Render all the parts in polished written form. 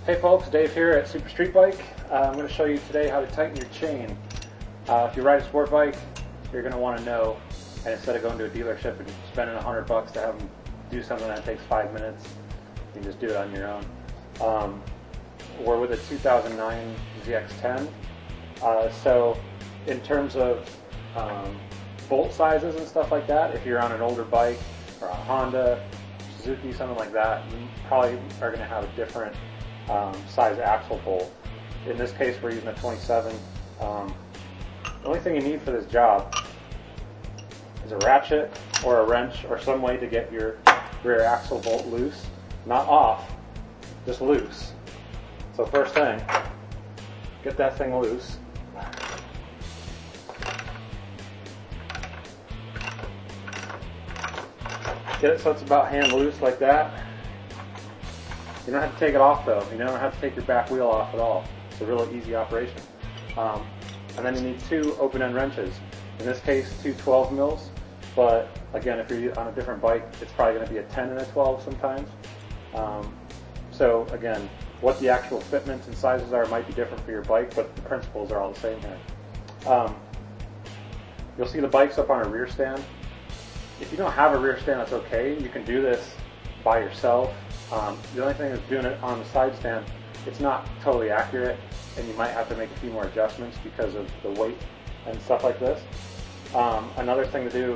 Hey folks, Dave here at Super Streetbike. I'm going to show you today how to tighten your chain. If you ride a sport bike, you're going to want to know, and instead of going to a dealership and spending $100 to have them do something that takes 5 minutes, you can just do it on your own. We're with a 2009 ZX10, so in terms of bolt sizes and stuff like that, if you're on an older bike or a Honda, Suzuki, something like that, you probably are going to have a different size axle bolt. In this case, we're using a 27. The only thing you need for this job is a ratchet or a wrench or some way to get your rear axle bolt loose, not off, just loose. So first thing, get that thing loose. Get it so it's about hand loose like that. You don't have to take it off though. You don't have to take your back wheel off at all. It's a really easy operation. And then you need 2 open-end wrenches. In this case, 2 12 mils. But again, if you're on a different bike, it's probably going to be a 10 and a 12 sometimes. So again, what the actual fitments and sizes are might be different for your bike, but the principles are all the same here. You'll see the bike's up on a rear stand. If you don't have a rear stand, that's okay. You can do this by yourself. The only thing is doing it on the side stand, it's not totally accurate, and you might have to make a few more adjustments because of the weight and stuff like this. Another thing to do,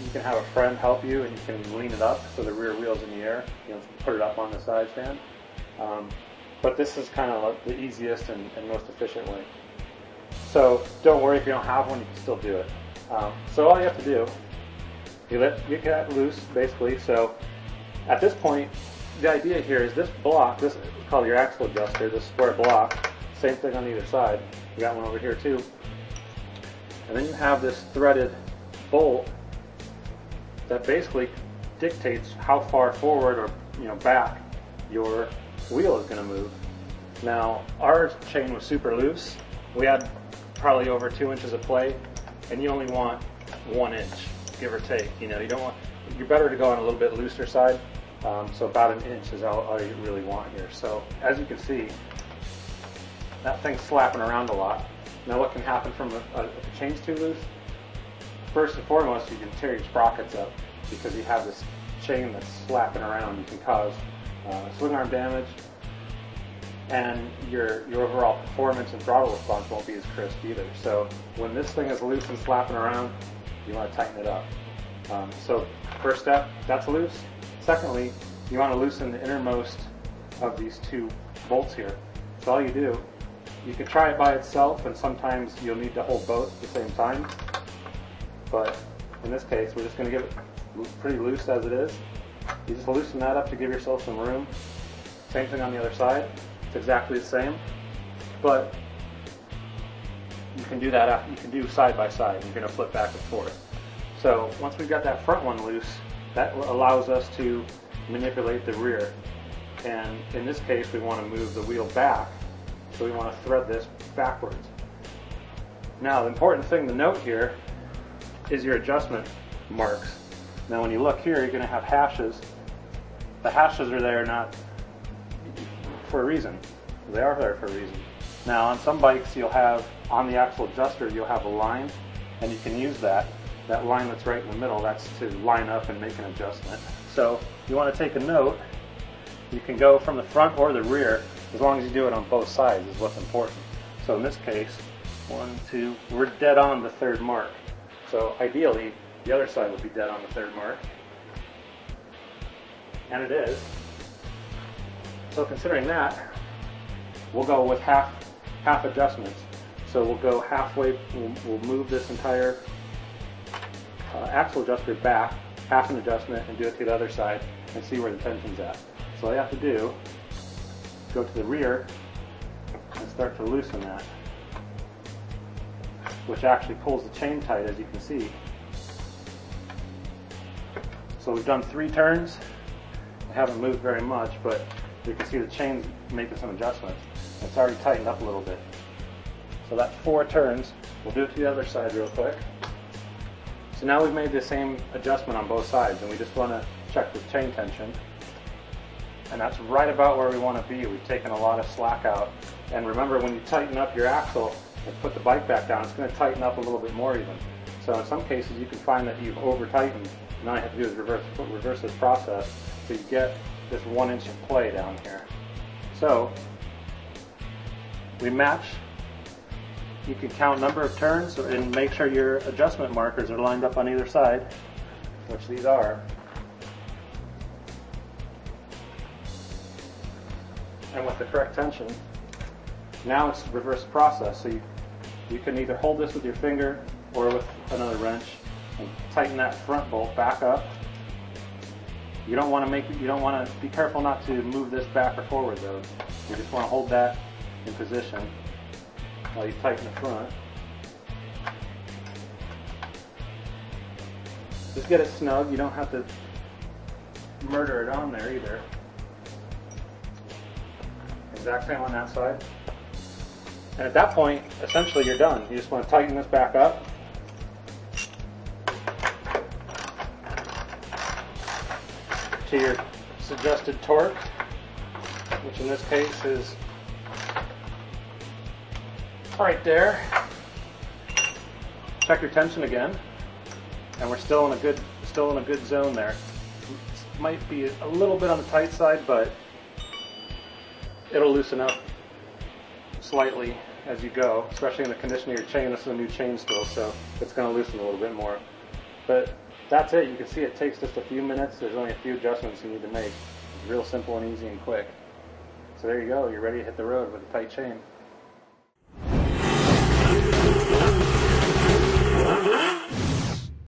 you can have a friend help you, and you can lean it up so the rear wheel's in the air. You know, put it up on the side stand. But this is kind of like the easiest and most efficient way. So don't worry if you don't have one, you can still do it. So all you have to do, you get that loose basically. So at this point, the idea here is this block, this is called your axle adjuster, this square block, same thing on either side. You got one over here too. And then you have this threaded bolt that basically dictates how far forward or back your wheel is going to move. Now our chain was super loose. We had probably over 2 inches of play, and you only want 1 inch, give or take. You don't want. You're better to go on a little bit looser side. So about 1 inch is all you really want here. So as you can see, that thing's slapping around a lot. Now what can happen from if the chain's too loose? First and foremost, you can tear your sprockets up because you have this chain that's slapping around. You can cause swing arm damage, and your overall performance and throttle response won't be as crisp either. So when this thing is loose and slapping around, you want to tighten it up. So first step, that's loose. Secondly, you want to loosen the innermost of these 2 bolts here. So all you do, you can try it by itself, and sometimes you'll need to hold both at the same time. But in this case, we're just going to give it pretty loose as it is. You just loosen that up to give yourself some room. Same thing on the other side. It's exactly the same, but you can do that. You can do side by side. You're going to flip back and forth. So once we've got that front one loose, that allows us to manipulate the rear. And in this case, we want to move the wheel back, so we want to thread this backwards. Now, the important thing to note here is your adjustment marks. Now, when you look here, you're going to have hashes. The hashes are there not for a reason. They are there for a reason. Now, on some bikes, you'll have, on the axle adjuster, you'll have a line, and you can use that. That line that's right in the middle, that's to line up and make an adjustment. So you want to take a note. You can go from the front or the rear, as long as you do it on both sides is what's important. So in this case, 1, 2, we're dead on the 3rd mark. So ideally, the other side would be dead on the 3rd mark. And it is. So considering that, we'll go with half adjustments. So we'll go halfway, we'll move this entire axle adjuster back, half an adjustment, and do it to the other side and see where the tension's at. So all you have to do, go to the rear and start to loosen that, which actually pulls the chain tight, as you can see. So we've done 3 turns. I haven't moved very much, but you can see the chain's making some adjustments. It's already tightened up a little bit. So that's 4 turns. We'll do it to the other side real quick. So now we've made the same adjustment on both sides, and we just want to check the chain tension. And that's right about where we want to be. We've taken a lot of slack out. And remember, when you tighten up your axle and put the bike back down, it's going to tighten up a little bit more even. So in some cases, you can find that you've over-tightened. And all you have to do is reverse this process so you get this 1 inch of play down here. So we match. You can count number of turns and make sure your adjustment markers are lined up on either side, which these are. And with the correct tension, now it's reverse process. So you can either hold this with your finger or with another wrench and tighten that front bolt back up. You don't want to be careful not to move this back or forward though. You just want to hold that in position while you tighten the front. Just get it snug. You don't have to murder it on there either. Exact same on that side. And at that point, essentially you're done. You just want to tighten this back up. To your suggested torque, which in this case is right there. Check your tension again, and we're still in a good zone there. It might be a little bit on the tight side, but it'll loosen up slightly as you go, especially in the condition of your chain. This is a new chain still, so it's going to loosen a little bit more. But that's it. You can see it takes just a few minutes. There's only a few adjustments you need to make. It's real simple and easy and quick. So there you go. You're ready to hit the road with a tight chain.